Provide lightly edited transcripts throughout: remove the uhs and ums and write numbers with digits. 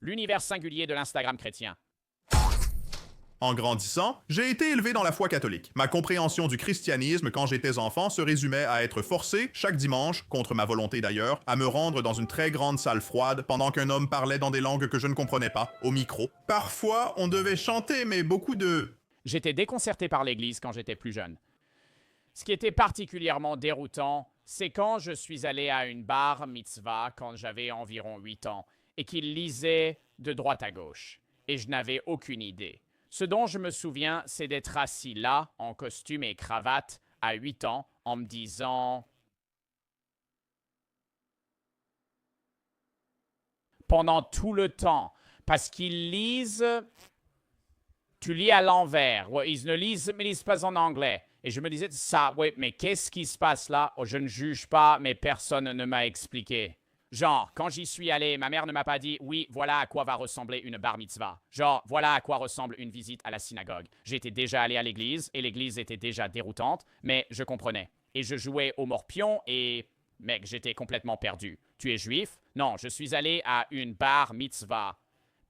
L'univers singulier de l'Instagram chrétien. En grandissant, j'ai été élevé dans la foi catholique. Ma compréhension du christianisme quand j'étais enfant se résumait à être forcé, chaque dimanche, contre ma volonté d'ailleurs, à me rendre dans une très grande salle froide pendant qu'un homme parlait dans des langues que je ne comprenais pas, au micro. Parfois, on devait chanter, mais beaucoup de... J'étais déconcerté par l'Église quand j'étais plus jeune. Ce qui était particulièrement déroutant, c'est quand je suis allé à une bar mitzvah quand j'avais environ 8 ans et qu'il lisait de droite à gauche. Et je n'avais aucune idée. Ce dont je me souviens, c'est d'être assis là, en costume et cravate, à 8 ans, en me disant... Pendant tout le temps, parce qu'ils lisent... Tu lis à l'envers. Ouais, ils ne lisent pas en anglais. Et je me disais, ça, oui, mais qu'est-ce qui se passe là? Oh, je ne juge pas, mais personne ne m'a expliqué. Genre, quand j'y suis allé, ma mère ne m'a pas dit « Oui, voilà à quoi va ressembler une bar mitzvah. » Genre, voilà à quoi ressemble une visite à la synagogue. J'étais déjà allé à l'église, et l'église était déjà déroutante, mais je comprenais. Et je jouais au morpion, et... Mec, j'étais complètement perdu. Tu es juif? Non, je suis allé à une bar mitzvah.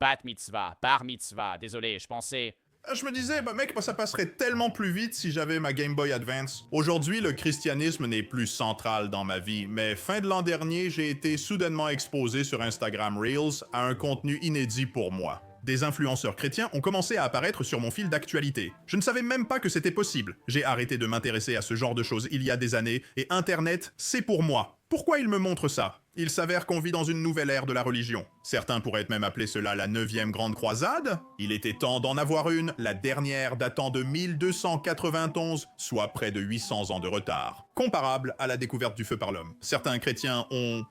Bat mitzvah, bar mitzvah. Désolé, je pensais... Je me disais, mec, ça passerait tellement plus vite si j'avais ma Game Boy Advance. Aujourd'hui, le christianisme n'est plus central dans ma vie, mais fin de l'an dernier, j'ai été soudainement exposé sur Instagram Reels à un contenu inédit pour moi. Des influenceurs chrétiens ont commencé à apparaître sur mon fil d'actualité. Je ne savais même pas que c'était possible. J'ai arrêté de m'intéresser à ce genre de choses il y a des années, et Internet, c'est pour moi. Pourquoi ils me montrent ça? Il s'avère qu'on vit dans une nouvelle ère de la religion. Certains pourraient même appeler cela la 9e grande croisade. Il était temps d'en avoir une, la dernière datant de 1291, soit près de 800 ans de retard. Comparable à la découverte du feu par l'homme. Certains chrétiens ont...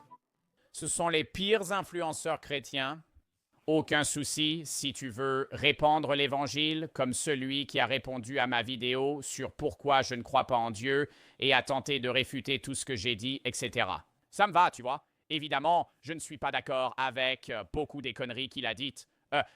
Ce sont les pires influenceurs chrétiens. Aucun souci si tu veux répandre l'évangile comme celui qui a répondu à ma vidéo sur pourquoi je ne crois pas en Dieu et a tenté de réfuter tout ce que j'ai dit, etc. Ça me va, tu vois. Évidemment, je ne suis pas d'accord avec beaucoup des conneries qu'il a dites.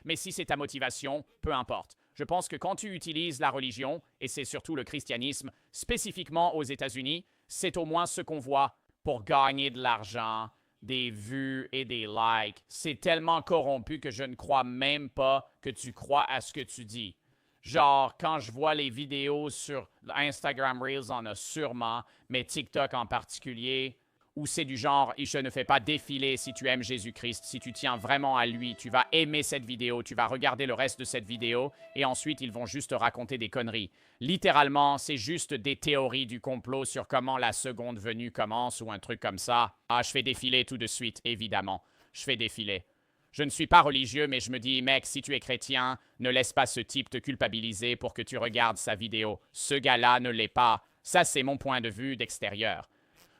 Mais si c'est ta motivation, peu importe. Je pense que quand tu utilises la religion, et c'est surtout le christianisme, spécifiquement aux États-Unis, c'est au moins ce qu'on voit pour gagner de l'argent, des vues et des likes. C'est tellement corrompu que je ne crois même pas que tu crois à ce que tu dis. Genre, quand je vois les vidéos sur Instagram Reels, en a sûrement, mais TikTok en particulier, où c'est du genre, je ne fais pas défiler si tu aimes Jésus-Christ, si tu tiens vraiment à lui, tu vas aimer cette vidéo, tu vas regarder le reste de cette vidéo, et ensuite ils vont juste raconter des conneries. Littéralement, c'est juste des théories du complot sur comment la seconde venue commence ou un truc comme ça. Ah, je fais défiler tout de suite, évidemment. Je fais défiler. Je ne suis pas religieux, mais je me dis, mec, si tu es chrétien, ne laisse pas ce type te culpabiliser pour que tu regardes sa vidéo. Ce gars-là ne l'est pas. Ça, c'est mon point de vue d'extérieur.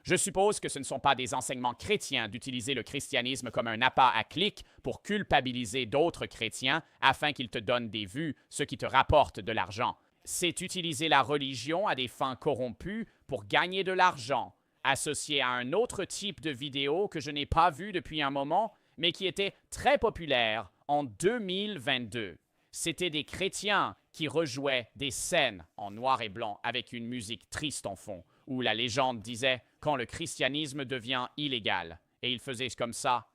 Je suppose que ce ne sont pas des enseignements chrétiens d'utiliser le christianisme comme un appât à clic pour culpabiliser d'autres chrétiens afin qu'ils te donnent des vues, ce qui te rapporte de l'argent. C'est utiliser la religion à des fins corrompues pour gagner de l'argent, associé à un autre type de vidéo que je n'ai pas vu depuis un moment, mais qui était très populaire en 2022. C'était des chrétiens qui rejouaient des scènes en noir et blanc avec une musique triste en fond, où la légende disait « quand le christianisme devient illégal ». Et ils faisaient comme ça.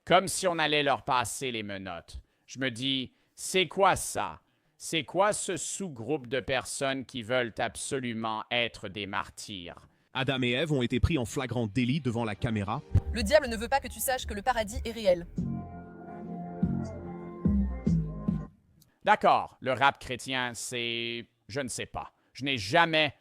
Comme si on allait leur passer les menottes. Je me dis, c'est quoi ça? C'est quoi ce sous-groupe de personnes qui veulent absolument être des martyrs? Adam et Ève ont été pris en flagrant délit devant la caméra. Le diable ne veut pas que tu saches que le paradis est réel. D'accord, le rap chrétien, c'est... je ne sais pas. Je n'ai jamais...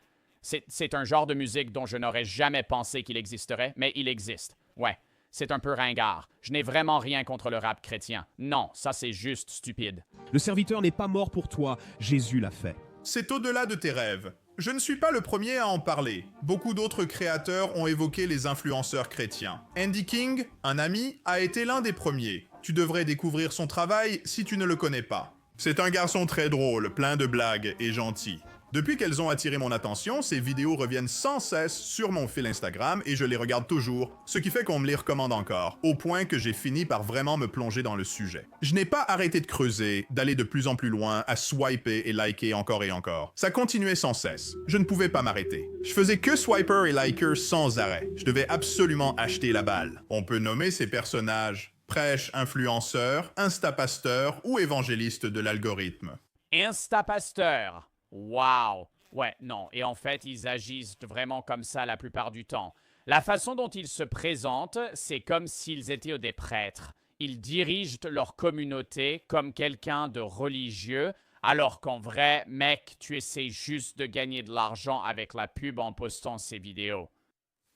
C'est un genre de musique dont je n'aurais jamais pensé qu'il existerait, mais il existe. Ouais, c'est un peu ringard. Je n'ai vraiment rien contre le rap chrétien. Non, ça c'est juste stupide. Le serviteur n'est pas mort pour toi, Jésus l'a fait. C'est au-delà de tes rêves. Je ne suis pas le premier à en parler. Beaucoup d'autres créateurs ont évoqué les influenceurs chrétiens. Andy King, un ami, a été l'un des premiers. Tu devrais découvrir son travail si tu ne le connais pas. C'est un garçon très drôle, plein de blagues et gentil. Depuis qu'elles ont attiré mon attention, ces vidéos reviennent sans cesse sur mon fil Instagram et je les regarde toujours, ce qui fait qu'on me les recommande encore, au point que j'ai fini par vraiment me plonger dans le sujet. Je n'ai pas arrêté de creuser, d'aller de plus en plus loin, à swiper et liker encore et encore. Ça continuait sans cesse. Je ne pouvais pas m'arrêter. Je faisais que swiper et liker sans arrêt. Je devais absolument acheter la balle. On peut nommer ces personnages prêche, influenceur, instapasteur ou évangéliste de l'algorithme. Instapasteur. Wow! Ouais, non. Et en fait, ils agissent vraiment comme ça la plupart du temps. La façon dont ils se présentent, c'est comme s'ils étaient des prêtres. Ils dirigent leur communauté comme quelqu'un de religieux, alors qu'en vrai, mec, tu essaies juste de gagner de l'argent avec la pub en postant ces vidéos.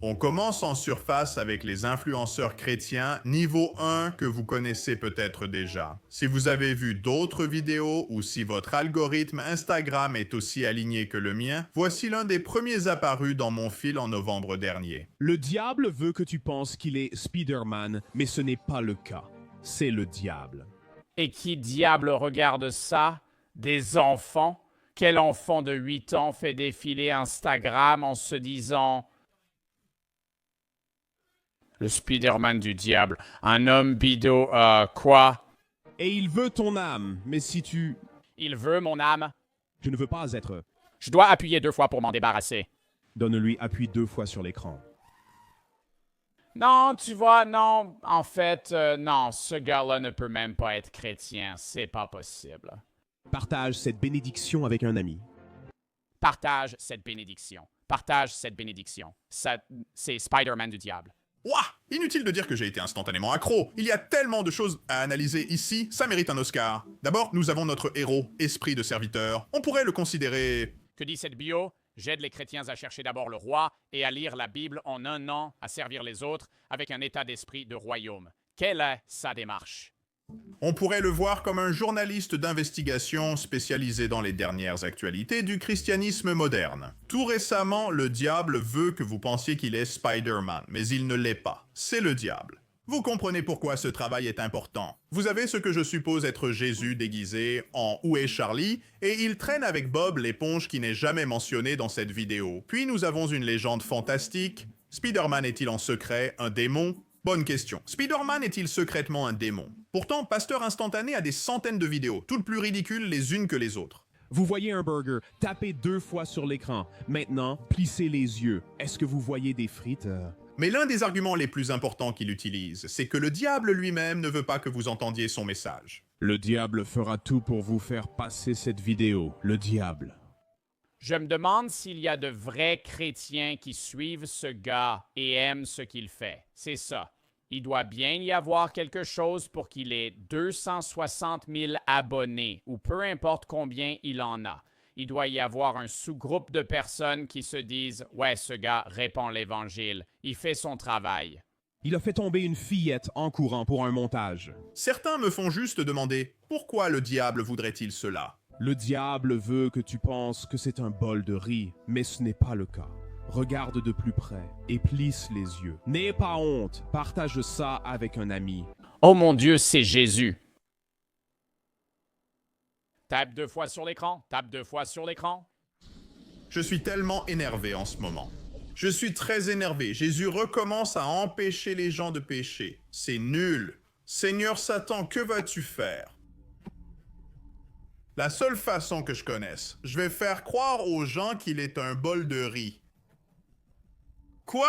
On commence en surface avec les influenceurs chrétiens niveau 1 que vous connaissez peut-être déjà. Si vous avez vu d'autres vidéos ou si votre algorithme Instagram est aussi aligné que le mien, voici l'un des premiers apparus dans mon fil en novembre dernier. Le diable veut que tu penses qu'il est Spider-Man, mais ce n'est pas le cas. C'est le diable. Et qui diable regarde ça? Des enfants? Quel enfant de 8 ans fait défiler Instagram en se disant... Le Spider-Man du diable. Un homme bidot, quoi? Et il veut ton âme, mais si tu... Il veut mon âme. Je ne veux pas être... Je dois appuyer 2 fois pour m'en débarrasser. Donne-lui appui 2 fois sur l'écran. Non, tu vois, non. En fait, non, ce gars-là ne peut même pas être chrétien. C'est pas possible. Partage cette bénédiction avec un ami. Partage cette bénédiction. Partage cette bénédiction. Ça, c'est Spider-Man du diable. Ouah! Inutile de dire que j'ai été instantanément accro. Il y a tellement de choses à analyser ici, ça mérite un Oscar. D'abord, nous avons notre héros, esprit de serviteur. On pourrait le considérer... Que dit cette bio? J'aide les chrétiens à chercher d'abord le roi et à lire la Bible en 1 an, à servir les autres avec un état d'esprit de royaume. Quelle est sa démarche? On pourrait le voir comme un journaliste d'investigation spécialisé dans les dernières actualités du christianisme moderne. Tout récemment, le diable veut que vous pensiez qu'il est Spider-Man, mais il ne l'est pas. C'est le diable. Vous comprenez pourquoi ce travail est important. Vous avez ce que je suppose être Jésus déguisé en Où est Charlie, et il traîne avec Bob l'éponge qui n'est jamais mentionnée dans cette vidéo. Puis nous avons une légende fantastique. Spider-Man est-il en secret un démon? Bonne question. Spider-Man est-il secrètement un démon? Pourtant, Pasteur Instantané a des centaines de vidéos, toutes plus ridicules les unes que les autres. Vous voyez un burger, tapez 2 fois sur l'écran. Maintenant, plissez les yeux. Est-ce que vous voyez des frites? Mais l'un des arguments les plus importants qu'il utilise, c'est que le diable lui-même ne veut pas que vous entendiez son message. Le diable fera tout pour vous faire passer cette vidéo. Le diable. Je me demande s'il y a de vrais chrétiens qui suivent ce gars et aiment ce qu'il fait. C'est ça. Il doit bien y avoir quelque chose pour qu'il ait 260 000 abonnés, ou peu importe combien il en a. Il doit y avoir un sous-groupe de personnes qui se disent « Ouais, ce gars répand l'Évangile. Il fait son travail. » Il a fait tomber une fillette en courant pour un montage. Certains me font juste demander « Pourquoi le diable voudrait-il cela ?» Le diable veut que tu penses que c'est un bol de riz, mais ce n'est pas le cas. Regarde de plus près et plisse les yeux. N'aie pas honte, partage ça avec un ami. Oh mon Dieu, c'est Jésus. Tape 2 fois sur l'écran, tape 2 fois sur l'écran. Je suis tellement énervé en ce moment. Je suis très énervé. Jésus recommence à empêcher les gens de pécher. C'est nul. Seigneur Satan, que vas-tu faire? La seule façon que je connaisse, je vais faire croire aux gens qu'il est un bol de riz. Quoi?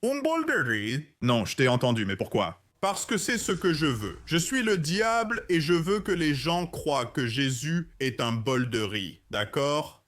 Un bol de riz? Non, je t'ai entendu, mais pourquoi? Parce que c'est ce que je veux. Je suis le diable et je veux que les gens croient que Jésus est un bol de riz. D'accord?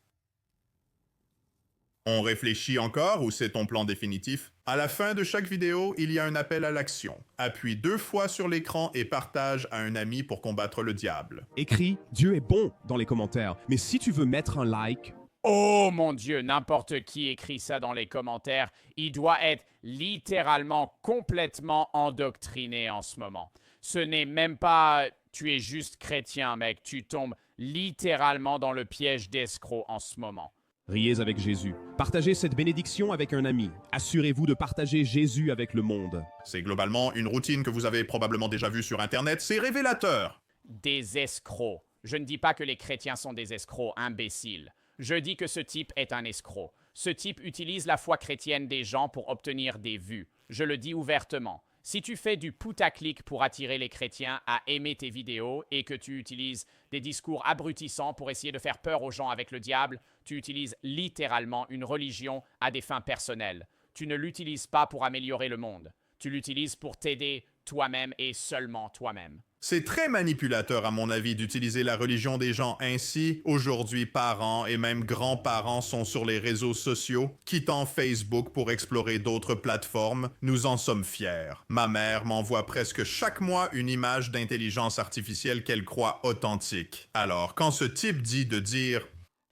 On réfléchit encore ou c'est ton plan définitif? À la fin de chaque vidéo, il y a un appel à l'action. Appuie 2 fois sur l'écran et partage à un ami pour combattre le diable. Écris « Dieu est bon » dans les commentaires. Mais si tu veux mettre un like... Oh mon Dieu, n'importe qui écrit ça dans les commentaires. Il doit être littéralement complètement endoctriné en ce moment. Ce n'est même pas « tu es juste chrétien, mec ». Tu tombes littéralement dans le piège d'escroc en ce moment. Riez avec Jésus. Partagez cette bénédiction avec un ami. Assurez-vous de partager Jésus avec le monde. C'est globalement une routine que vous avez probablement déjà vue sur Internet. C'est révélateur. Des escrocs. Je ne dis pas que les chrétiens sont des escrocs imbéciles. Je dis que ce type est un escroc. Ce type utilise la foi chrétienne des gens pour obtenir des vues. Je le dis ouvertement. Si tu fais du putaclic pour attirer les chrétiens à aimer tes vidéos et que tu utilises des discours abrutissants pour essayer de faire peur aux gens avec le diable, tu utilises littéralement une religion à des fins personnelles. Tu ne l'utilises pas pour améliorer le monde. Tu l'utilises pour t'aider toi-même et seulement toi-même. C'est très manipulateur, à mon avis, d'utiliser la religion des gens ainsi. Aujourd'hui, parents et même grands-parents sont sur les réseaux sociaux, quittant Facebook pour explorer d'autres plateformes. Nous en sommes fiers. Ma mère m'envoie presque chaque mois une image d'intelligence artificielle qu'elle croit authentique. Alors, quand ce type dit de dire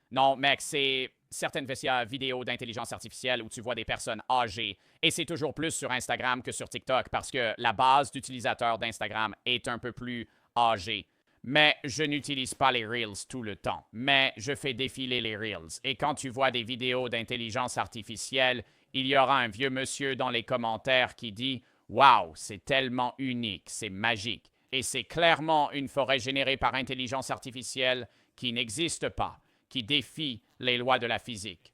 Non, mec, c'est certaines vidéos d'intelligence artificielle où tu vois des personnes âgées. Et c'est toujours plus sur Instagram que sur TikTok parce que la base d'utilisateurs d'Instagram est un peu plus âgée. Mais je n'utilise pas les Reels tout le temps. Mais je fais défiler les Reels. Et quand tu vois des vidéos d'intelligence artificielle, il y aura un vieux monsieur dans les commentaires qui dit « Wow, c'est tellement unique, c'est magique. » Et c'est clairement une forêt générée par intelligence artificielle qui n'existe pas, qui défie les lois de la physique.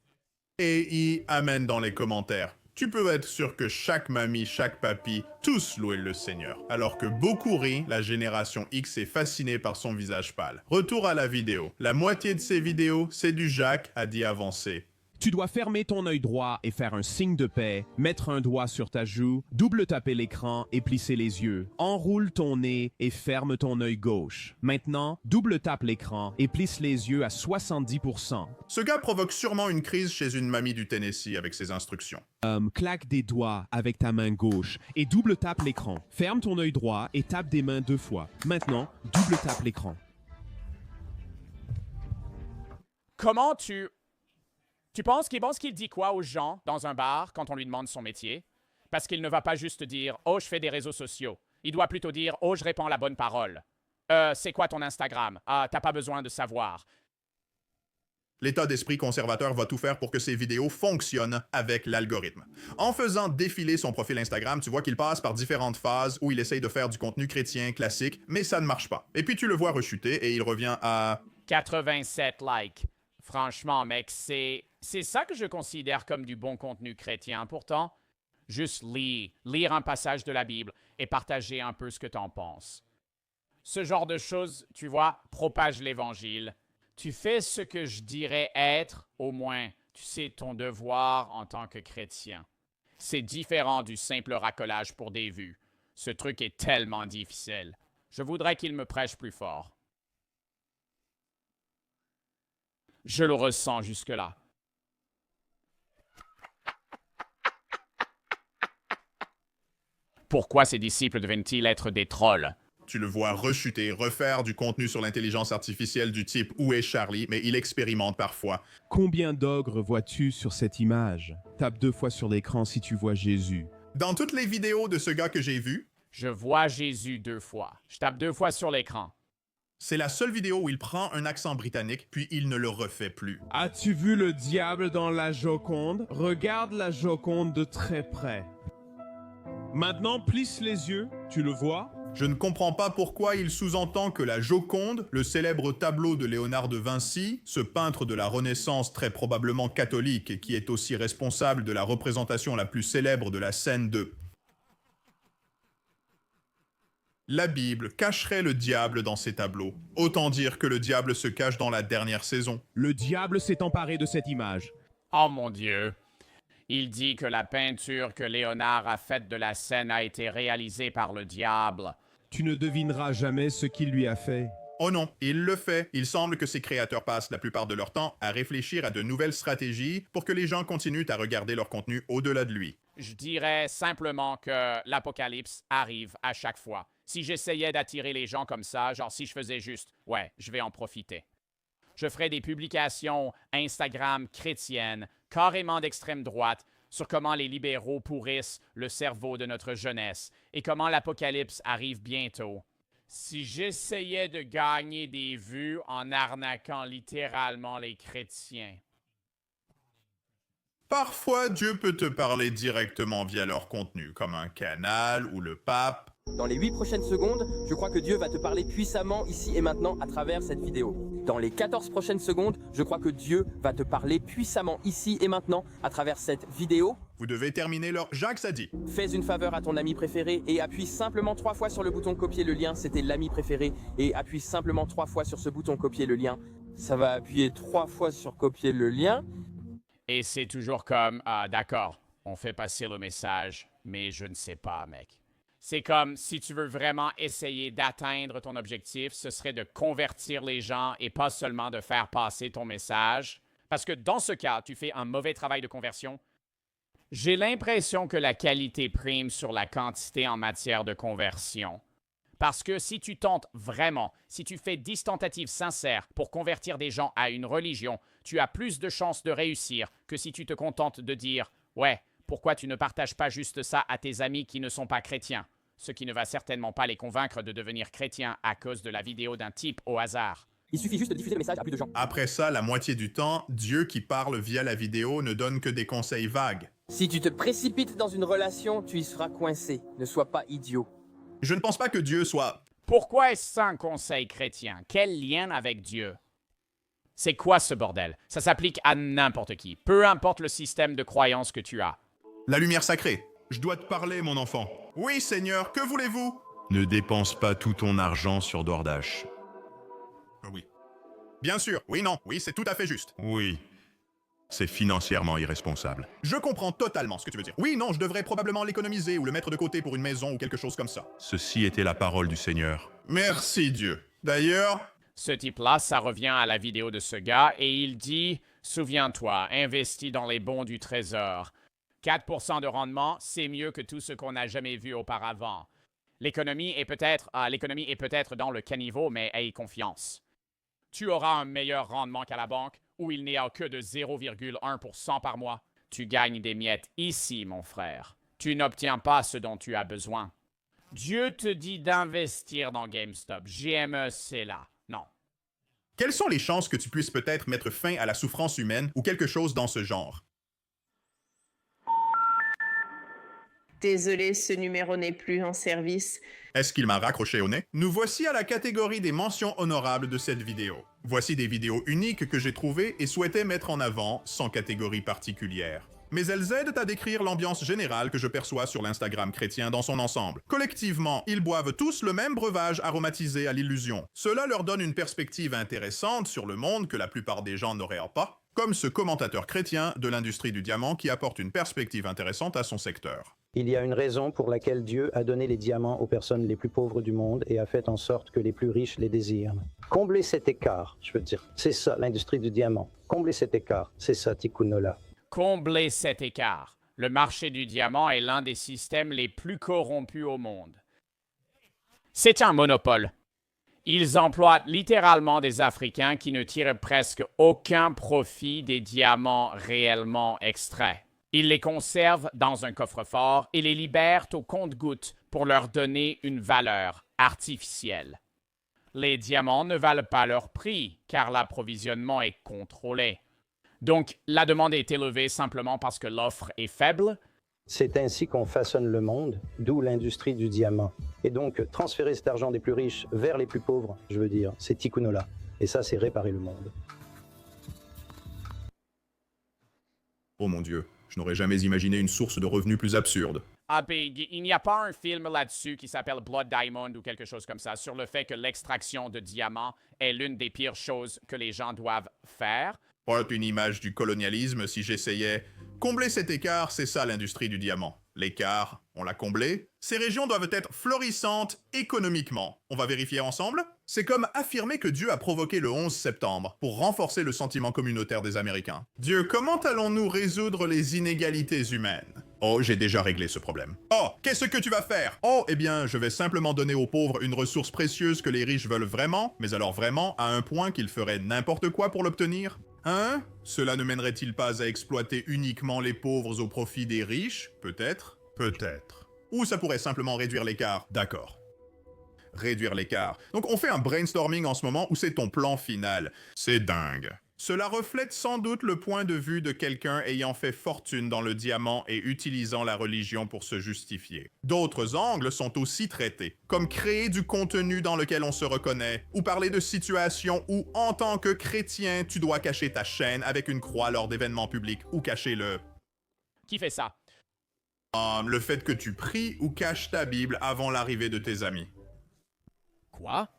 et y amène dans les commentaires. Tu peux être sûr que chaque mamie, chaque papy, tous louent le Seigneur. Alors que beaucoup rient, la génération X est fascinée par son visage pâle. Retour à la vidéo. La moitié de ces vidéos, c'est du Jacques a dit avancer. Tu dois fermer ton œil droit et faire un signe de paix, mettre un doigt sur ta joue, double taper l'écran et plisser les yeux. Enroule ton nez et ferme ton œil gauche. Maintenant, double tape l'écran et plisse les yeux à 70%. Ce gars provoque sûrement une crise chez une mamie du Tennessee avec ses instructions. Claque des doigts avec ta main gauche et double tape l'écran. Ferme ton œil droit et tape des mains 2 fois. Maintenant, double tape l'écran. Comment tu penses qu'il dit quoi aux gens dans un bar quand on lui demande son métier? Parce qu'il ne va pas juste dire « Oh, je fais des réseaux sociaux ». Il doit plutôt dire « Oh, je répands la bonne parole ». C'est quoi ton Instagram? Ah, t'as pas besoin de savoir. L'état d'esprit conservateur va tout faire pour que ces vidéos fonctionnent avec l'algorithme. En faisant défiler son profil Instagram, tu vois qu'il passe par différentes phases où il essaye de faire du contenu chrétien classique, mais ça ne marche pas. Et puis tu le vois rechuter et il revient à 87 likes. Franchement, mec, c'est ça que je considère comme du bon contenu chrétien. Pourtant, juste lire un passage de la Bible et partager un peu ce que t'en penses. Ce genre de choses, tu vois, propage l'Évangile. Tu fais ce que je dirais être, au moins, tu sais ton devoir en tant que chrétien. C'est différent du simple racolage pour des vues. Ce truc est tellement difficile. Je voudrais qu'il me prêche plus fort. Je le ressens jusque-là. Pourquoi ces disciples deviennent-ils être des trolls? Tu le vois rechuter, refaire du contenu sur l'intelligence artificielle du type « Où est Charlie ?», mais il expérimente parfois. Combien d'ogres vois-tu sur cette image? Tape 2 fois sur l'écran si tu vois Jésus. Dans toutes les vidéos de ce gars que j'ai vues, Je vois Jésus 2 fois. Je tape 2 fois sur l'écran. c'est la seule vidéo où il prend un accent britannique, puis il ne le refait plus. As-tu vu le diable dans la Joconde? Regarde la Joconde de très près. Maintenant, plisse les yeux, tu le vois? Je ne comprends pas pourquoi il sous-entend que la Joconde, le célèbre tableau de Léonard de Vinci, ce peintre de la Renaissance très probablement catholique et qui est aussi responsable de la représentation la plus célèbre de la scène de la Bible, cacherait le diable dans ces tableaux. Autant dire que le diable se cache dans la dernière saison. Le diable s'est emparé de cette image. Oh mon Dieu! Il dit que la peinture que Léonard a faite de la scène a été réalisée par le diable. Tu ne devineras jamais ce qu'il lui a fait. Oh non, il le fait. Il semble que ses créateurs passent la plupart de leur temps à réfléchir à de nouvelles stratégies pour que les gens continuent à regarder leur contenu au-delà de lui. Je dirais simplement que l'apocalypse arrive à chaque fois. Si j'essayais d'attirer les gens comme ça, genre si je faisais juste « Ouais, je vais en profiter ». Je ferais des publications Instagram chrétiennes, carrément d'extrême droite, sur comment les libéraux pourrissent le cerveau de notre jeunesse et comment l'apocalypse arrive bientôt. Si j'essayais de gagner des vues en arnaquant littéralement les chrétiens. Parfois, Dieu peut te parler directement via leur contenu, comme un canal ou le pape Dans les 8 prochaines secondes, je crois que Dieu va te parler puissamment ici et maintenant à travers cette vidéo. Dans les 14 prochaines secondes, je crois que Dieu va te parler puissamment ici et maintenant à travers cette vidéo. Vous devez terminer l'heure. Jacques a dit. Fais une faveur à ton ami préféré et appuie simplement 3 fois sur le bouton copier le lien. C'était l'ami préféré. Et appuie simplement 3 fois sur ce bouton copier le lien. Ça va appuyer 3 fois sur copier le lien. Et c'est toujours comme, ah d'accord, on fait passer le message, mais je ne sais pas, mec. C'est comme, si tu veux vraiment essayer d'atteindre ton objectif, ce serait de convertir les gens et pas seulement de faire passer ton message. Parce que dans ce cas, tu fais un mauvais travail de conversion. J'ai l'impression que la qualité prime sur la quantité en matière de conversion. Parce que si tu tentes vraiment, si tu fais 10 tentatives sincères pour convertir des gens à une religion, tu as plus de chances de réussir que si tu te contentes de dire « Ouais, pourquoi tu ne partages pas juste ça à tes amis qui ne sont pas chrétiens ?» Ce qui ne va certainement pas les convaincre de devenir chrétiens à cause de la vidéo d'un type au hasard. Il suffit juste de diffuser le message à plus de gens. Après ça, la moitié du temps, Dieu qui parle via la vidéo ne donne que des conseils vagues. Si tu te précipites dans une relation, tu y seras coincé. Ne sois pas idiot. Je ne pense pas que Dieu soit... Pourquoi est-ce ça un conseil chrétien? Quel lien avec Dieu? C'est quoi ce bordel? Ça s'applique à n'importe qui, peu importe le système de croyance que tu as. La lumière sacrée. Je dois te parler, mon enfant. Oui, Seigneur, que voulez-vous? Ne dépense pas tout ton argent sur DoorDash. Oui. Bien sûr, oui, non, oui, c'est tout à fait juste. Oui. C'est financièrement irresponsable. Je comprends totalement ce que tu veux dire. Oui, non, je devrais probablement l'économiser ou le mettre de côté pour une maison ou quelque chose comme ça. Ceci était la parole du Seigneur. Merci, Dieu. D'ailleurs... Ce type-là, ça revient à la vidéo de ce gars et il dit « Souviens-toi, investis dans les bons du trésor. 4% de rendement, c'est mieux que tout ce qu'on n'a jamais vu auparavant. L'économie est peut-être dans le caniveau, mais aie confiance. Tu auras un meilleur rendement qu'à la banque où il n'y a que de 0,1% par mois. Tu gagnes des miettes ici, mon frère. Tu n'obtiens pas ce dont tu as besoin. Dieu te dit d'investir dans GameStop. GME, c'est là. Non. Quelles sont les chances que tu puisses peut-être mettre fin à la souffrance humaine ou quelque chose dans ce genre? Désolé, ce numéro n'est plus en service. Est-ce qu'il m'a raccroché au nez? Nous voici à la catégorie des mentions honorables de cette vidéo. Voici des vidéos uniques que j'ai trouvées et souhaitais mettre en avant sans catégorie particulière. Mais elles aident à décrire l'ambiance générale que je perçois sur l'Instagram chrétien dans son ensemble. Collectivement, ils boivent tous le même breuvage aromatisé à l'illusion. Cela leur donne une perspective intéressante sur le monde que la plupart des gens n'auraient pas, comme ce commentateur chrétien de l'industrie du diamant qui apporte une perspective intéressante à son secteur. Il y a une raison pour laquelle Dieu a donné les diamants aux personnes les plus pauvres du monde et a fait en sorte que les plus riches les désirent. Combler cet écart, je veux dire, c'est ça l'industrie du diamant. Combler cet écart, c'est ça Tikkun Olam. Combler cet écart. Le marché du diamant est l'un des systèmes les plus corrompus au monde. C'est un monopole. Ils emploient littéralement des Africains qui ne tirent presque aucun profit des diamants réellement extraits. Ils les conservent dans un coffre-fort et les libèrent au compte-gouttes pour leur donner une valeur artificielle. Les diamants ne valent pas leur prix car l'approvisionnement est contrôlé. Donc, la demande est élevée simplement parce que l'offre est faible. C'est ainsi qu'on façonne le monde, d'où l'industrie du diamant. Et donc, transférer cet argent des plus riches vers les plus pauvres, je veux dire, c'est Tikkun Olam. Et ça, c'est réparer le monde. Oh mon Dieu, je n'aurais jamais imaginé une source de revenus plus absurde. Ah, ben, il n'y a pas un film là-dessus qui s'appelle Blood Diamond ou quelque chose comme ça, sur le fait que l'extraction de diamants est l'une des pires choses que les gens doivent faire. Pas une image du colonialisme si j'essayais. Combler cet écart, c'est ça l'industrie du diamant. L'écart, on l'a comblé. Ces régions doivent être florissantes économiquement. On va vérifier ensemble? C'est comme affirmer que Dieu a provoqué le 11 septembre pour renforcer le sentiment communautaire des Américains. Dieu, comment allons-nous résoudre les inégalités humaines? Oh, j'ai déjà réglé ce problème. Oh, qu'est-ce que tu vas faire? Oh, eh bien, je vais simplement donner aux pauvres une ressource précieuse que les riches veulent vraiment, mais alors vraiment à un point qu'ils feraient n'importe quoi pour l'obtenir? Hein? Cela ne mènerait-il pas à exploiter uniquement les pauvres au profit des riches? Peut-être. Peut-être. Ou ça pourrait simplement réduire l'écart. D'accord. Réduire l'écart. Donc on fait un brainstorming en ce moment où c'est ton plan final. C'est dingue. Cela reflète sans doute le point de vue de quelqu'un ayant fait fortune dans le diamant et utilisant la religion pour se justifier. D'autres angles sont aussi traités, comme créer du contenu dans lequel on se reconnaît, ou parler de situations où, en tant que chrétien, tu dois cacher ta chaîne avec une croix lors d'événements publics, ou cacher Qui fait ça? le fait que tu pries ou caches ta Bible avant l'arrivée de tes amis. Quoi?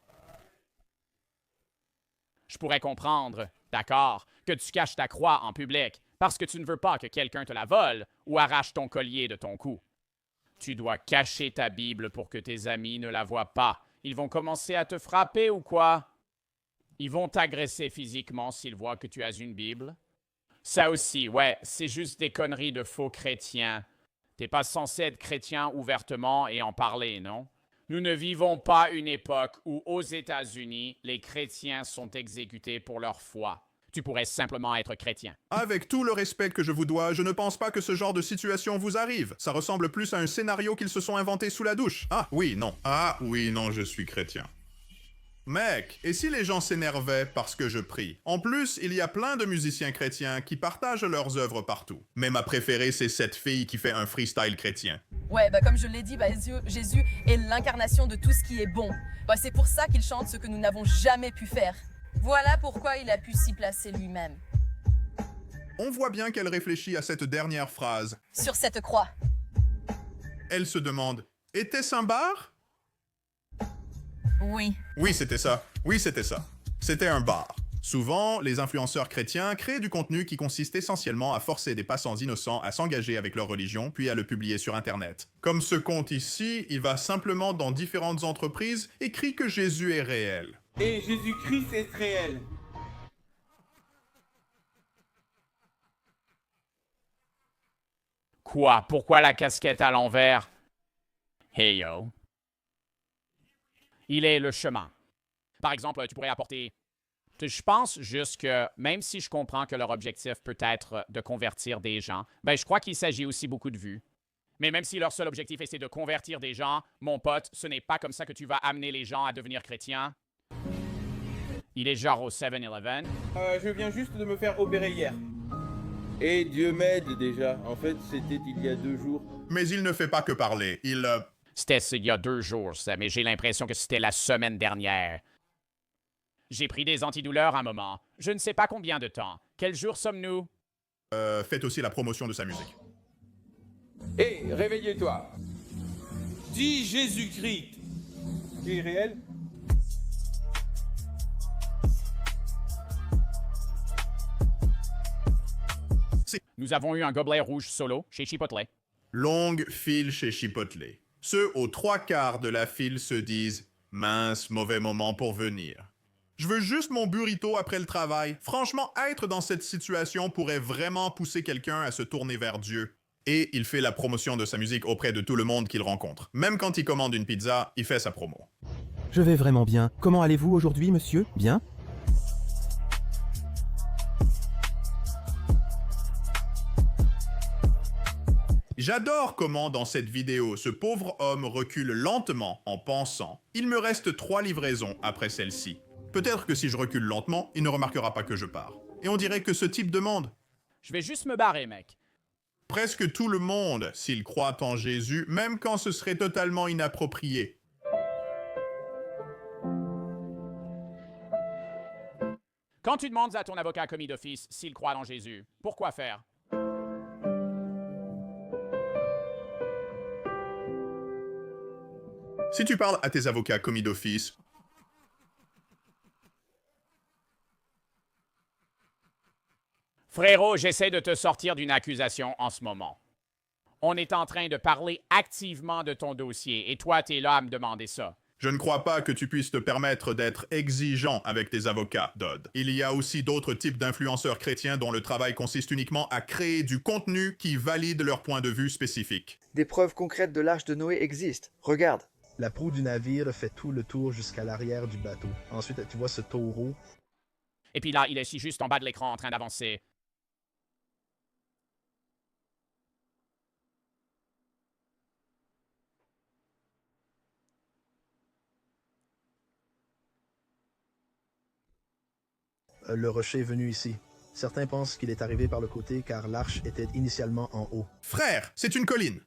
Je pourrais comprendre, d'accord, que tu caches ta croix en public parce que tu ne veux pas que quelqu'un te la vole ou arrache ton collier de ton cou. Tu dois cacher ta Bible pour que tes amis ne la voient pas. Ils vont commencer à te frapper ou quoi? Ils vont t'agresser physiquement s'ils voient que tu as une Bible. Ça aussi, ouais, c'est juste des conneries de faux chrétiens. T'es pas censé être chrétien ouvertement et en parler, non? Nous ne vivons pas une époque où, aux États-Unis, les chrétiens sont exécutés pour leur foi. Tu pourrais simplement être chrétien. Avec tout le respect que je vous dois, je ne pense pas que ce genre de situation vous arrive. Ça ressemble plus à un scénario qu'ils se sont inventé sous la douche. Ah oui, non. Ah oui, non, je suis chrétien. Mec, et si les gens s'énervaient parce que je prie? En plus, il y a plein de musiciens chrétiens qui partagent leurs œuvres partout. Mais ma préférée, c'est cette fille qui fait un freestyle chrétien. Ouais, bah comme je l'ai dit, Jésus est l'incarnation de tout ce qui est bon. Bah c'est pour ça qu'il chante ce que nous n'avons jamais pu faire. Voilà pourquoi il a pu s'y placer lui-même. On voit bien qu'elle réfléchit à cette dernière phrase. Sur cette croix. Elle se demande, était-ce un bar? Oui. Oui, c'était ça. Oui, c'était ça. C'était un bar. Souvent, les influenceurs chrétiens créent du contenu qui consiste essentiellement à forcer des passants innocents à s'engager avec leur religion, puis à le publier sur Internet. Comme ce compte ici, il va simplement dans différentes entreprises et crie que Jésus est réel. Et Jésus-Christ est réel. Quoi? Pourquoi la casquette à l'envers? Hey yo. Il est le chemin. Par exemple, tu pourrais apporter... Je pense juste que, même si je comprends que leur objectif peut être de convertir des gens, ben je crois qu'il s'agit aussi beaucoup de vues. Mais même si leur seul objectif est de convertir des gens, mon pote, ce n'est pas comme ça que tu vas amener les gens à devenir chrétiens. Il est genre au 7-Eleven. Je viens juste de me faire opérer hier. Et Dieu m'aide déjà. En fait, c'était il y a 2 jours. Mais il ne fait pas que parler. C'était il y a 2 jours, ça, mais j'ai l'impression que c'était la semaine dernière. J'ai pris des antidouleurs un moment. Je ne sais pas combien de temps. Quel jour sommes-nous? Faites aussi la promotion de sa musique. Hé, réveillez-toi. Dis Jésus-Christ. Qui est réel? Nous avons eu un gobelet rouge solo chez Chipotle. Longue file chez Chipotle. Ceux aux 3/4 de la file se disent « Mince, mauvais moment pour venir ». Je veux juste mon burrito après le travail. Franchement, être dans cette situation pourrait vraiment pousser quelqu'un à se tourner vers Dieu. Et il fait la promotion de sa musique auprès de tout le monde qu'il rencontre. Même quand il commande une pizza, il fait sa promo. Je vais vraiment bien. Comment allez-vous aujourd'hui, monsieur? Bien? J'adore comment, dans cette vidéo, ce pauvre homme recule lentement en pensant « Il me reste 3 livraisons après celle-ci. Peut-être que si je recule lentement, il ne remarquera pas que je pars. » Et on dirait que ce type demande. Je vais juste me barrer, mec. Presque tout le monde, s'il croit en Jésus, même quand ce serait totalement inapproprié. Quand tu demandes à ton avocat commis d'office s'il croit en Jésus, pourquoi faire? Si tu parles à tes avocats commis d'office, Frérot, j'essaie de te sortir d'une accusation en ce moment. On est en train de parler activement de ton dossier et toi, t'es là à me demander ça. je ne crois pas que tu puisses te permettre d'être exigeant avec tes avocats, Dodd. Il y a aussi d'autres types d'influenceurs chrétiens dont le travail consiste uniquement à créer du contenu qui valide leur point de vue spécifique. Des preuves concrètes de l'arche de Noé existent. Regarde. La proue du navire fait tout le tour jusqu'à l'arrière du bateau. Ensuite, tu vois ce taureau. Et puis là, il est ici juste en bas de l'écran en train d'avancer. le rocher est venu ici. Certains pensent qu'il est arrivé par le côté car l'arche était initialement en haut. Frère, c'est une colline.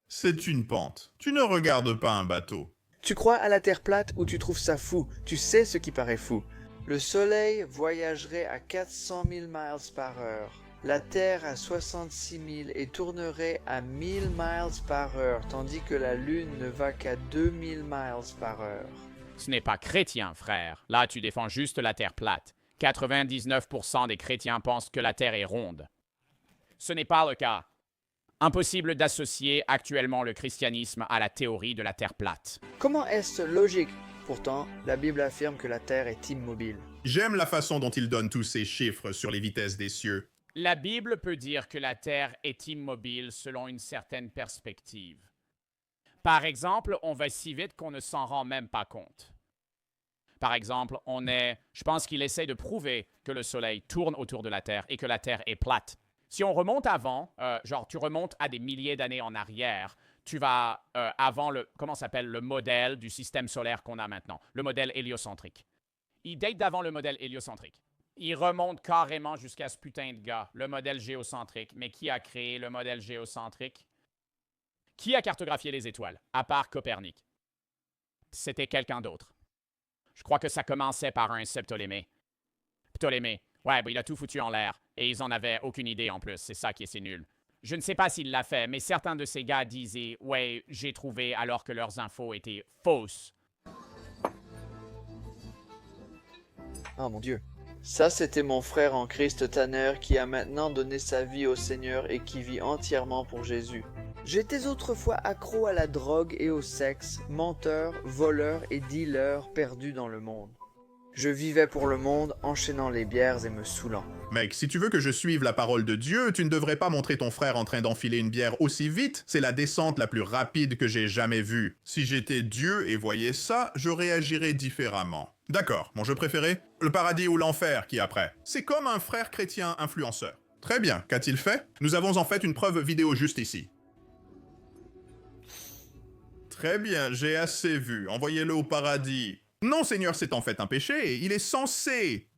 C'est une pente. Tu ne regardes pas un bateau. Tu crois à la Terre plate ou tu trouves ça fou? Tu sais ce qui paraît fou. Le Soleil voyagerait à 400 000 miles par heure. La Terre à 66 000 et tournerait à 1000 miles par heure, tandis que la Lune ne va qu'à 2000 miles par heure. Ce n'est pas chrétien, frère. Là, tu défends juste la Terre plate. 99% des chrétiens pensent que la Terre est ronde. Ce n'est pas le cas. Impossible d'associer actuellement le christianisme à la théorie de la Terre plate. Comment est-ce logique? Pourtant, la Bible affirme que la Terre est immobile. J'aime la façon dont il donne tous ces chiffres sur les vitesses des cieux. La Bible peut dire que la Terre est immobile selon une certaine perspective. Par exemple, on va si vite qu'on ne s'en rend même pas compte. Par exemple, je pense qu'il essaie de prouver que le Soleil tourne autour de la Terre et que la Terre est plate. Si on remonte avant, tu remontes à des milliers d'années en arrière, tu vas avant le modèle du système solaire qu'on a maintenant, le modèle héliocentrique. Il date d'avant le modèle héliocentrique. Il remonte carrément jusqu'à ce putain de gars, le modèle géocentrique. Mais qui a créé le modèle géocentrique? Qui a cartographié les étoiles, à part Copernic? C'était quelqu'un d'autre. Je crois que ça commençait par un Ptolémée. Ptolémée. Ouais, il a tout foutu en l'air. Et ils en avaient aucune idée en plus. C'est ça qui est si nul. Je ne sais pas s'il l'a fait, mais certains de ces gars disaient « Ouais, j'ai trouvé » alors que leurs infos étaient fausses. Oh mon Dieu. Ça, c'était mon frère en Christ Tanner qui a maintenant donné sa vie au Seigneur et qui vit entièrement pour Jésus. J'étais autrefois accro à la drogue et au sexe, menteur, voleur et dealer perdu dans le monde. Je vivais pour le monde, enchaînant les bières et me saoulant. Mec, si tu veux que je suive la parole de Dieu, tu ne devrais pas montrer ton frère en train d'enfiler une bière aussi vite. C'est la descente la plus rapide que j'ai jamais vue. Si j'étais Dieu et voyais ça, je réagirais différemment. D'accord, mon jeu préféré? Le paradis ou l'enfer qui après. C'est comme un frère chrétien influenceur. Très bien, qu'a-t-il fait? Nous avons en fait une preuve vidéo juste ici. Très bien, j'ai assez vu. Envoyez-le au paradis. Non, Seigneur, c'est en fait un péché. Il est censé.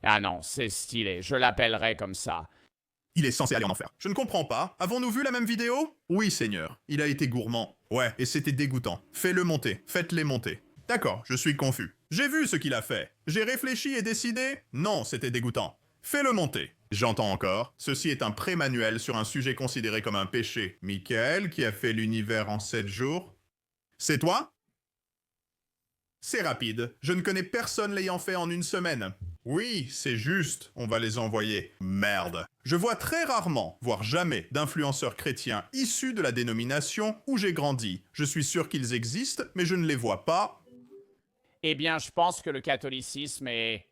Ah non, c'est stylé. Je l'appellerai comme ça. Il est censé aller en enfer. Je ne comprends pas. Avons-nous vu la même vidéo? Oui, Seigneur. Il a été gourmand. Ouais, et c'était dégoûtant. Fais-le monter. Faites-les monter. D'accord, je suis confus. J'ai vu ce qu'il a fait. J'ai réfléchi et décidé. Non, c'était dégoûtant. Fais-le monter. J'entends encore. Ceci est un pré-manuel sur un sujet considéré comme un péché. Michael, qui a fait l'univers en 7 jours. C'est toi? C'est rapide. Je ne connais personne l'ayant fait en une semaine. Oui, c'est juste. On va les envoyer. Merde. Je vois très rarement, voire jamais, d'influenceurs chrétiens issus de la dénomination où j'ai grandi. Je suis sûr qu'ils existent, mais je ne les vois pas. Eh bien, je pense que le catholicisme est...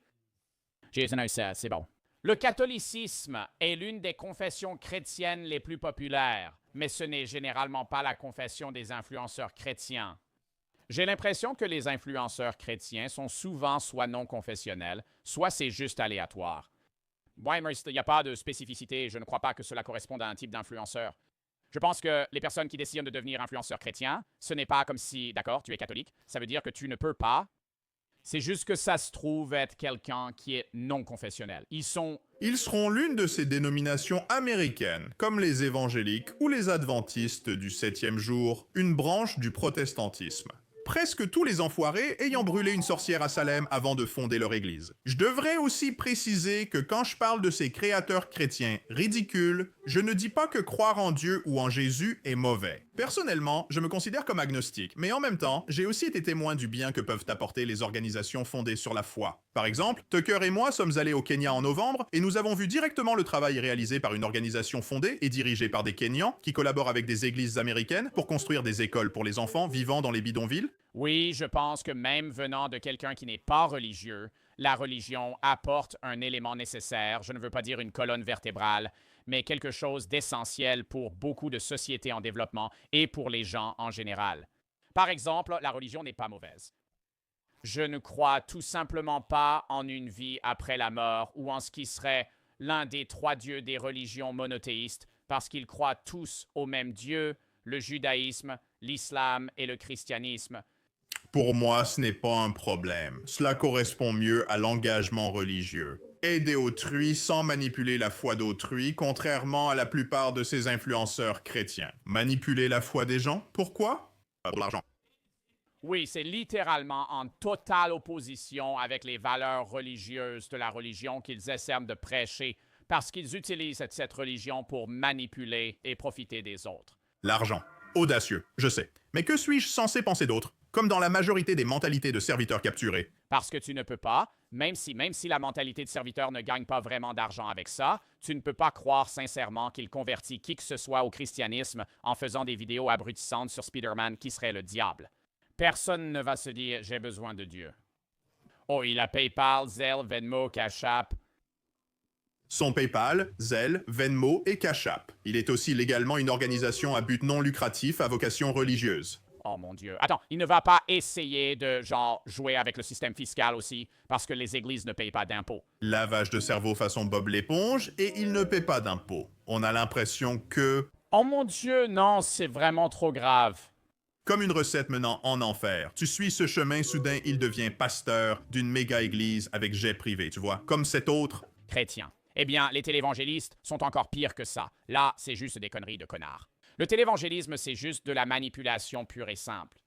c'est bon. Le catholicisme est l'une des confessions chrétiennes les plus populaires, mais ce n'est généralement pas la confession des influenceurs chrétiens. J'ai l'impression que les influenceurs chrétiens sont souvent soit non confessionnels, soit c'est juste aléatoire. Ouais, mais il n'y a pas de spécificité et je ne crois pas que cela corresponde à un type d'influenceur. Je pense que les personnes qui décident de devenir influenceurs chrétiens, ce n'est pas comme si, d'accord, tu es catholique, ça veut dire que tu ne peux pas. C'est juste que ça se trouve être quelqu'un qui est non confessionnel. Ils seront l'une de ces dénominations américaines, comme les évangéliques ou les adventistes du 7e jour, une branche du protestantisme. Presque tous les enfoirés ayant brûlé une sorcière à Salem avant de fonder leur église. Je devrais aussi préciser que quand je parle de ces créateurs chrétiens ridicules, je ne dis pas que croire en Dieu ou en Jésus est mauvais. Personnellement, je me considère comme agnostique, mais en même temps, j'ai aussi été témoin du bien que peuvent apporter les organisations fondées sur la foi. Par exemple, Tucker et moi sommes allés au Kenya en novembre et nous avons vu directement le travail réalisé par une organisation fondée et dirigée par des Kenyans qui collaborent avec des églises américaines pour construire des écoles pour les enfants vivant dans les bidonvilles. Oui, je pense que même venant de quelqu'un qui n'est pas religieux, la religion apporte un élément nécessaire, je ne veux pas dire une colonne vertébrale, mais quelque chose d'essentiel pour beaucoup de sociétés en développement et pour les gens en général. Par exemple, la religion n'est pas mauvaise. Je ne crois tout simplement pas en une vie après la mort ou en ce qui serait l'un des 3 dieux des religions monothéistes parce qu'ils croient tous au même Dieu, le judaïsme, l'islam et le christianisme. Pour moi, ce n'est pas un problème. Cela correspond mieux à l'engagement religieux. Aider autrui sans manipuler la foi d'autrui, contrairement à la plupart de ces influenceurs chrétiens. Manipuler la foi des gens? Pourquoi? Pour l'argent. Oui, c'est littéralement en totale opposition avec les valeurs religieuses de la religion qu'ils essaient de prêcher parce qu'ils utilisent cette religion pour manipuler et profiter des autres. L'argent. Audacieux, je sais. Mais que suis-je censé penser d'autre? Comme dans la majorité des mentalités de serviteurs capturés. Parce que tu ne peux pas, même si la mentalité de serviteur ne gagne pas vraiment d'argent avec ça, tu ne peux pas croire sincèrement qu'il convertit qui que ce soit au christianisme en faisant des vidéos abrutissantes sur Spider-Man qui serait le diable. Personne ne va se dire « j'ai besoin de Dieu ». Oh, il a PayPal, Zelle, Venmo, Cash App. Son PayPal, Zelle, Venmo et Cash App. Il est aussi légalement une organisation à but non lucratif à vocation religieuse. Oh mon Dieu. Attends, il ne va pas essayer de, jouer avec le système fiscal aussi, parce que les églises ne payent pas d'impôts. Lavage de cerveau façon Bob l'éponge, et il ne paie pas d'impôts. On a l'impression que... Oh mon Dieu, non, c'est vraiment trop grave. Comme une recette menant en enfer. Tu suis ce chemin, soudain, il devient pasteur d'une méga-église avec jet privé, tu vois, comme cet autre. Chrétien. Eh bien, les télévangélistes sont encore pires que ça. Là, c'est juste des conneries de connards. Le télévangélisme, c'est juste de la manipulation pure et simple.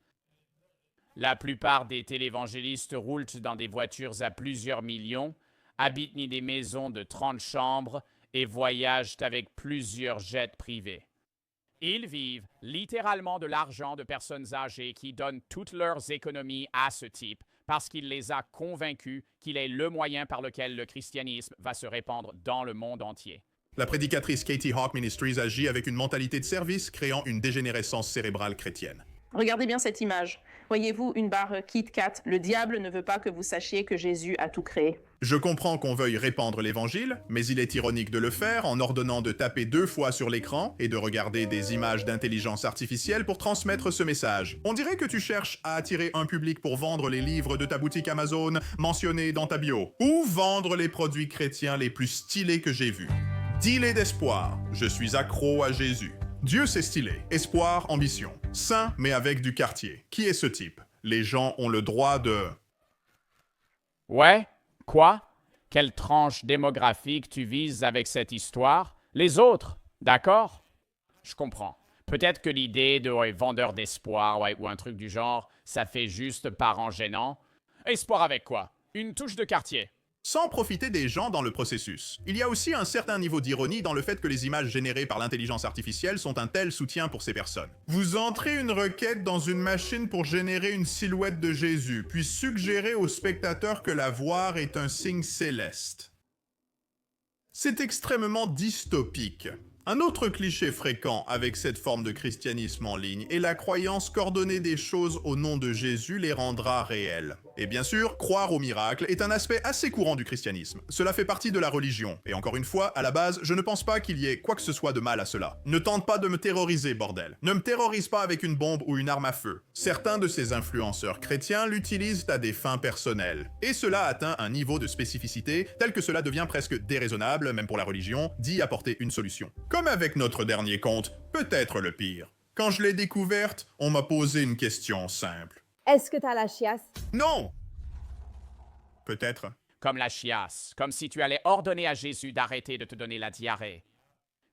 La plupart des télévangélistes roulent dans des voitures à plusieurs millions, habitent dans des maisons de 30 chambres et voyagent avec plusieurs jets privés. Ils vivent littéralement de l'argent de personnes âgées qui donnent toutes leurs économies à ce type parce qu'il les a convaincus qu'il est le moyen par lequel le christianisme va se répandre dans le monde entier. La prédicatrice Katie Hawk Ministries agit avec une mentalité de service, créant une dégénérescence cérébrale chrétienne. Regardez bien cette image. Voyez-vous une barre Kit Kat? Le diable ne veut pas que vous sachiez que Jésus a tout créé. Je comprends qu'on veuille répandre l'évangile, mais il est ironique de le faire en ordonnant de taper 2 fois sur l'écran et de regarder des images d'intelligence artificielle pour transmettre ce message. On dirait que tu cherches à attirer un public pour vendre les livres de ta boutique Amazon mentionnés dans ta bio, ou vendre les produits chrétiens les plus stylés que j'ai vus. Dealer d'espoir. Je suis accro à Jésus. Dieu c'est stylé. Espoir, ambition. Saint, mais avec du quartier. Qui est ce type? Les gens ont le droit de... Ouais? Quoi? Quelle tranche démographique tu vises avec cette histoire? Les autres, d'accord? Je comprends. Peut-être que l'idée de vendeur d'espoir ou un truc du genre, ça fait juste parent gênant. Espoir avec quoi? Une touche de quartier. Sans profiter des gens dans le processus. Il y a aussi un certain niveau d'ironie dans le fait que les images générées par l'intelligence artificielle sont un tel soutien pour ces personnes. Vous entrez une requête dans une machine pour générer une silhouette de Jésus, puis suggérer au spectateur que la voir est un signe céleste. C'est extrêmement dystopique. Un autre cliché fréquent avec cette forme de christianisme en ligne est la croyance qu'ordonner des choses au nom de Jésus les rendra réelles. Et bien sûr, croire au miracle est un aspect assez courant du christianisme. Cela fait partie de la religion. Et encore une fois, à la base, je ne pense pas qu'il y ait quoi que ce soit de mal à cela. Ne tente pas de me terroriser, bordel. Ne me terrorise pas avec une bombe ou une arme à feu. Certains de ces influenceurs chrétiens l'utilisent à des fins personnelles. Et cela atteint un niveau de spécificité tel que cela devient presque déraisonnable, même pour la religion, d'y apporter une solution. Comme avec notre dernier compte, peut-être le pire. Quand je l'ai découverte, on m'a posé une question simple. Est-ce que t'as la chiasse? Non! Peut-être. Comme la chiasse, comme si tu allais ordonner à Jésus d'arrêter de te donner la diarrhée.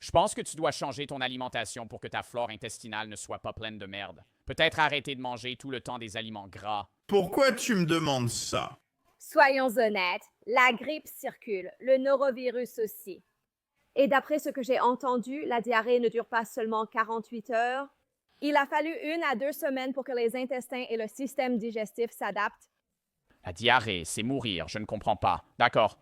Je pense que tu dois changer ton alimentation pour que ta flore intestinale ne soit pas pleine de merde. Peut-être arrêter de manger tout le temps des aliments gras. Pourquoi tu me demandes ça? Soyons honnêtes, la grippe circule, le norovirus aussi. Et d'après ce que j'ai entendu, la diarrhée ne dure pas seulement 48 heures. Il a fallu 1 à 2 semaines pour que les intestins et le système digestif s'adaptent. La diarrhée, c'est mourir, je ne comprends pas. D'accord.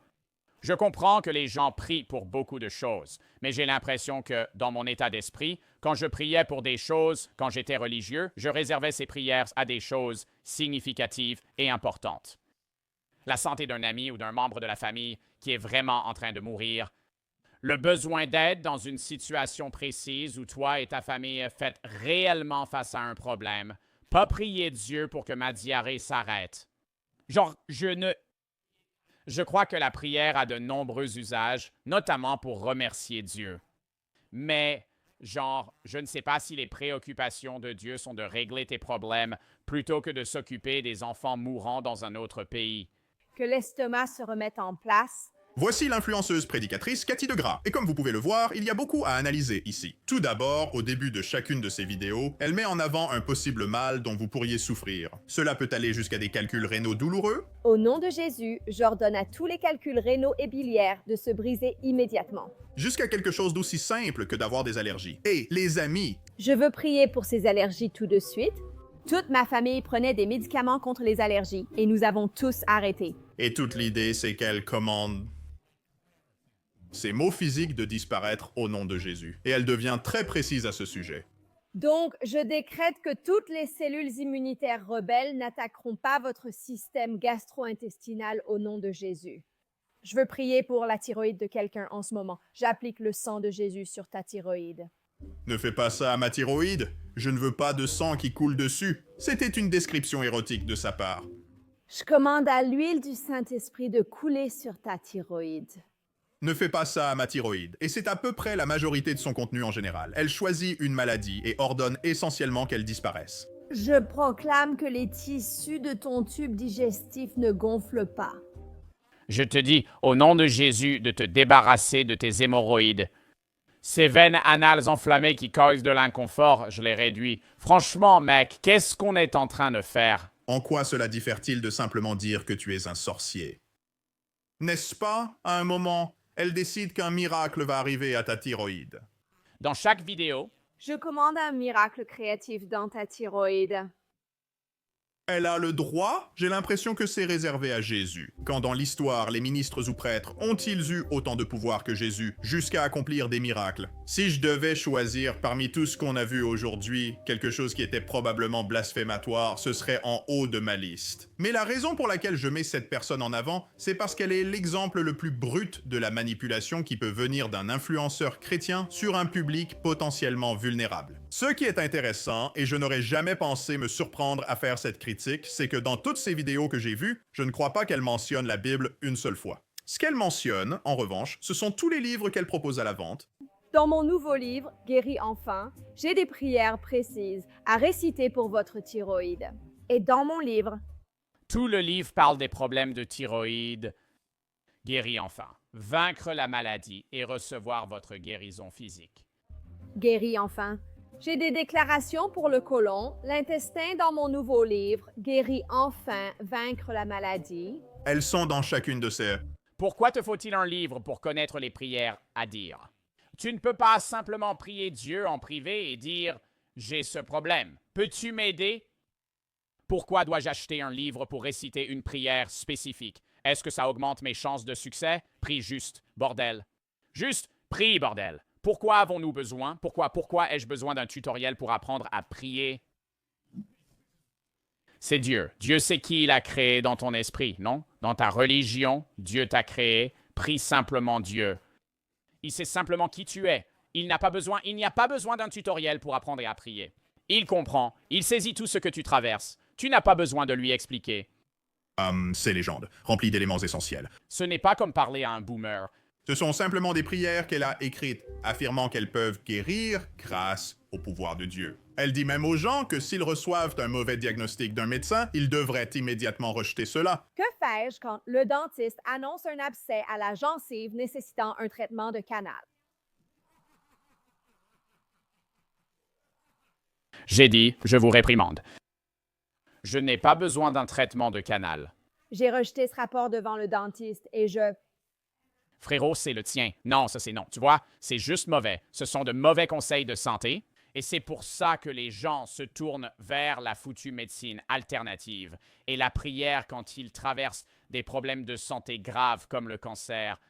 Je comprends que les gens prient pour beaucoup de choses, mais j'ai l'impression que, dans mon état d'esprit, quand je priais pour des choses, quand j'étais religieux, je réservais ces prières à des choses significatives et importantes. La santé d'un ami ou d'un membre de la famille qui est vraiment en train de mourir, le besoin d'aide dans une situation précise où toi et ta famille faites réellement face à un problème. Pas prier Dieu pour que ma diarrhée s'arrête. Je crois que la prière a de nombreux usages, notamment pour remercier Dieu. Mais Genre, je ne sais pas si les préoccupations de Dieu sont de régler tes problèmes plutôt que de s'occuper des enfants mourants dans un autre pays. Que l'estomac se remette en place. Voici l'influenceuse prédicatrice Cathy Degras, et comme vous pouvez le voir, il y a beaucoup à analyser ici. Tout d'abord, au début de chacune de ses vidéos, elle met en avant un possible mal dont vous pourriez souffrir. Cela peut aller jusqu'à des calculs rénaux douloureux. Au nom de Jésus, j'ordonne à tous les calculs rénaux et biliaires de se briser immédiatement. Jusqu'à quelque chose d'aussi simple que d'avoir des allergies. Et les amis! Je veux prier pour ces allergies tout de suite. Toute ma famille prenait des médicaments contre les allergies et nous avons tous arrêté. Et toute l'idée, c'est qu'elle commande ces mots physiques de disparaître au nom de Jésus. Et elle devient très précise à ce sujet. Donc, je décrète que toutes les cellules immunitaires rebelles n'attaqueront pas votre système gastro-intestinal au nom de Jésus. Je veux prier pour la thyroïde de quelqu'un en ce moment. J'applique le sang de Jésus sur ta thyroïde. Ne fais pas ça à ma thyroïde. Je ne veux pas de sang qui coule dessus. C'était une description érotique de sa part. Je commande à l'huile du Saint-Esprit de couler sur ta thyroïde. Ne fais pas ça à ma thyroïde. Et c'est à peu près la majorité de son contenu en général. Elle choisit une maladie et ordonne essentiellement qu'elle disparaisse. Je proclame que les tissus de ton tube digestif ne gonflent pas. Je te dis, au nom de Jésus, de te débarrasser de tes hémorroïdes. Ces veines anales enflammées qui causent de l'inconfort, je les réduis. Franchement, mec, qu'est-ce qu'on est en train de faire? En quoi cela diffère-t-il de simplement dire que tu es un sorcier? N'est-ce pas, à un moment, elle décide qu'un miracle va arriver à ta thyroïde? Dans chaque vidéo, je commande un miracle créatif dans ta thyroïde. Elle a le droit? J'ai l'impression que c'est réservé à Jésus. Quand dans l'histoire, les ministres ou prêtres ont-ils eu autant de pouvoir que Jésus, jusqu'à accomplir des miracles? Si je devais choisir parmi tout ce qu'on a vu aujourd'hui, quelque chose qui était probablement blasphématoire, ce serait en haut de ma liste. Mais la raison pour laquelle je mets cette personne en avant, c'est parce qu'elle est l'exemple le plus brut de la manipulation qui peut venir d'un influenceur chrétien sur un public potentiellement vulnérable. Ce qui est intéressant, et je n'aurais jamais pensé me surprendre à faire cette critique, c'est que dans toutes ces vidéos que j'ai vues, je ne crois pas qu'elle mentionne la Bible une seule fois. Ce qu'elle mentionne, en revanche, ce sont tous les livres qu'elle propose à la vente. Dans mon nouveau livre, Guéris enfin, j'ai des prières précises à réciter pour votre thyroïde. Et dans mon livre, tout le livre parle des problèmes de thyroïde. Guéris enfin, vaincre la maladie et recevoir votre guérison physique. Guéris enfin. J'ai des déclarations pour le côlon, l'intestin dans mon nouveau livre, Guéris enfin, vaincre la maladie. Elles sont dans chacune de ces... Pourquoi te faut-il un livre pour connaître les prières à dire? Tu ne peux pas simplement prier Dieu en privé et dire « J'ai ce problème. Peux-tu m'aider? » Pourquoi dois-je acheter un livre pour réciter une prière spécifique? Est-ce que ça augmente mes chances de succès? Prie juste, bordel. Juste, prie, bordel. Pourquoi avons-nous besoin? Pourquoi ai-je besoin d'un tutoriel pour apprendre à prier? C'est Dieu. Dieu sait qui il a créé dans ton esprit, non? Dans ta religion, Dieu t'a créé. Prie simplement Dieu. Il sait simplement qui tu es. Il n'y a pas besoin d'un tutoriel pour apprendre à prier. Il comprend. Il saisit tout ce que tu traverses. Tu n'as pas besoin de lui expliquer. Ces légendes, remplies d'éléments essentiels. Ce n'est pas comme parler à un boomer. Ce sont simplement des prières qu'elle a écrites, affirmant qu'elles peuvent guérir grâce au pouvoir de Dieu. Elle dit même aux gens que s'ils reçoivent un mauvais diagnostic d'un médecin, ils devraient immédiatement rejeter cela. Que fais-je quand le dentiste annonce un abcès à la gencive nécessitant un traitement de canal? J'ai dit, je vous réprimande. Je n'ai pas besoin d'un traitement de canal. J'ai rejeté ce rapport devant le dentiste et je... Frérot, c'est le tien. Non, ça c'est non. Tu vois, c'est juste mauvais. Ce sont de mauvais conseils de santé. Et c'est pour ça que les gens se tournent vers la foutue médecine alternative et la prière quand ils traversent des problèmes de santé graves comme le cancer.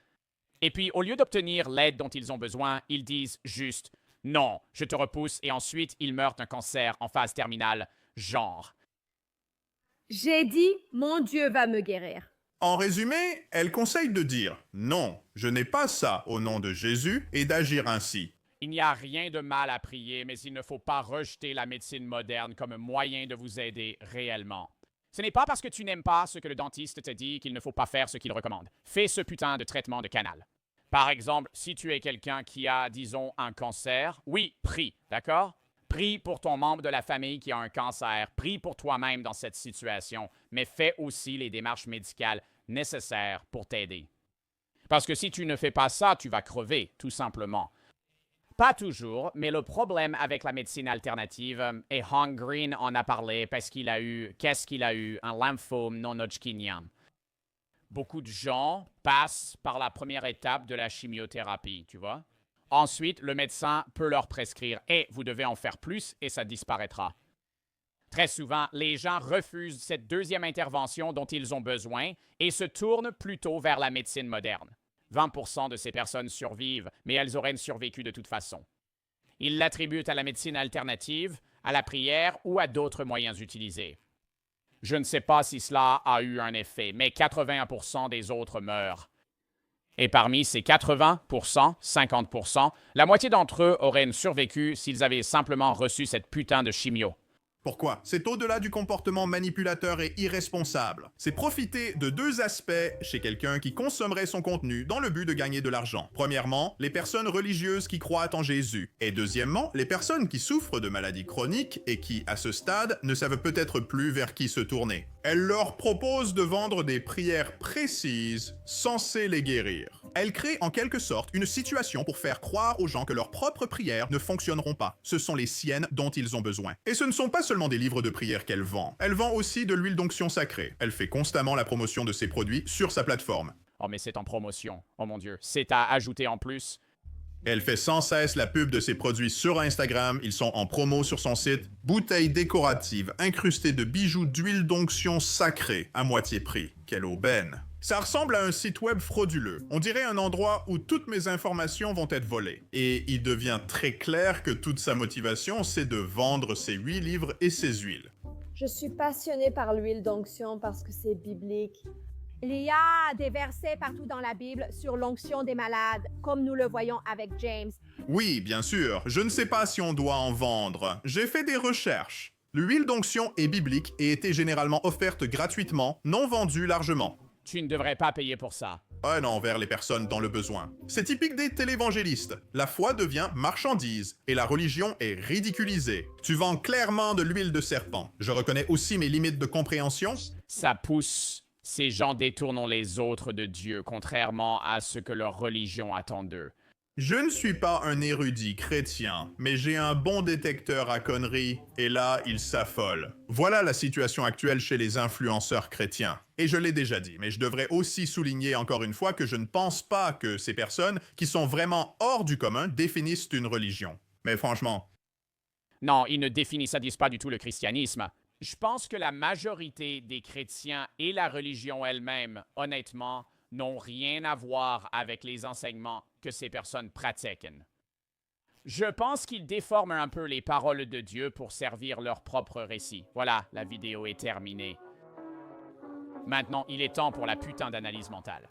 Et puis, au lieu d'obtenir l'aide dont ils ont besoin, ils disent juste « Non, je te repousse » et ensuite ils meurent d'un cancer en phase terminale, genre. J'ai dit « Mon Dieu va me guérir ». En résumé, elle conseille de dire « Non, je n'ai pas ça au nom de Jésus » et d'agir ainsi. Il n'y a rien de mal à prier, mais il ne faut pas rejeter la médecine moderne comme un moyen de vous aider réellement. Ce n'est pas parce que tu n'aimes pas ce que le dentiste te dit qu'il ne faut pas faire ce qu'il recommande. Fais ce putain de traitement de canal. Par exemple, si tu es quelqu'un qui a, disons, un cancer, oui, prie, d'accord? Prie pour ton membre de la famille qui a un cancer, prie pour toi-même dans cette situation, mais fais aussi les démarches médicales nécessaires pour t'aider. Parce que si tu ne fais pas ça, tu vas crever, tout simplement. Pas toujours, mais le problème avec la médecine alternative, et Hank Green en a parlé parce qu'il a eu, qu'est-ce qu'il a eu? Un lymphome non-Hodgkinien. Beaucoup de gens passent par la première étape de la chimiothérapie, tu vois. Ensuite, le médecin peut leur prescrire « et vous devez en faire plus et ça disparaîtra ». Très souvent, les gens refusent cette deuxième intervention dont ils ont besoin et se tournent plutôt vers la médecine moderne. 20% de ces personnes survivent, mais elles auraient survécu de toute façon. Ils l'attribuent à la médecine alternative, à la prière ou à d'autres moyens utilisés. Je ne sais pas si cela a eu un effet, mais 81% des autres meurent. Et parmi ces 80%, 50%, la moitié d'entre eux auraient survécu s'ils avaient simplement reçu cette putain de chimio. Pourquoi? C'est au-delà du comportement manipulateur et irresponsable. C'est profiter de deux aspects chez quelqu'un qui consommerait son contenu dans le but de gagner de l'argent. Premièrement, les personnes religieuses qui croient en Jésus. Et deuxièmement, les personnes qui souffrent de maladies chroniques et qui, à ce stade, ne savent peut-être plus vers qui se tourner. Elle leur propose de vendre des prières précises censées les guérir. Elle crée en quelque sorte une situation pour faire croire aux gens que leurs propres prières ne fonctionneront pas. Ce sont les siennes dont ils ont besoin. Et ce ne sont pas seulement des livres de prières qu'elle vend. Elle vend aussi de l'huile d'onction sacrée. Elle fait constamment la promotion de ses produits sur sa plateforme. Oh mais c'est en promotion. Oh mon Dieu. C'est à ajouter en plus. Elle fait sans cesse la pub de ses produits sur Instagram. Ils sont en promo sur son site. Bouteilles décoratives incrustées de bijoux d'huile d'onction sacrée à moitié prix. Quelle aubaine! Ça ressemble à un site web frauduleux. On dirait un endroit où toutes mes informations vont être volées. Et il devient très clair que toute sa motivation, c'est de vendre ses 8 livres et ses huiles. Je suis passionnée par l'huile d'onction parce que c'est biblique. Il y a des versets partout dans la Bible sur l'onction des malades, comme nous le voyons avec James. Oui, bien sûr. Je ne sais pas si on doit en vendre. J'ai fait des recherches. L'huile d'onction est biblique et était généralement offerte gratuitement, non vendue largement. Tu ne devrais pas payer pour ça. Ah non, vers les personnes dans le besoin. C'est typique des télévangélistes. La foi devient marchandise et la religion est ridiculisée. Tu vends clairement de l'huile de serpent. Je reconnais aussi mes limites de compréhension. Ça pousse. Ces gens détournent les autres de Dieu, contrairement à ce que leur religion attend d'eux. Je ne suis pas un érudit chrétien, mais j'ai un bon détecteur à conneries, et là, il s'affole. Voilà la situation actuelle chez les influenceurs chrétiens. Et je l'ai déjà dit, mais je devrais aussi souligner encore une fois que je ne pense pas que ces personnes qui sont vraiment hors du commun définissent une religion. Mais franchement... Non, ils ne définissent pas du tout le christianisme. Je pense que la majorité des chrétiens et la religion elle-même, honnêtement, n'ont rien à voir avec les enseignements que ces personnes pratiquent. Je pense qu'ils déforment un peu les paroles de Dieu pour servir leur propre récit. Voilà, la vidéo est terminée. Maintenant, il est temps pour la putain d'analyse mentale.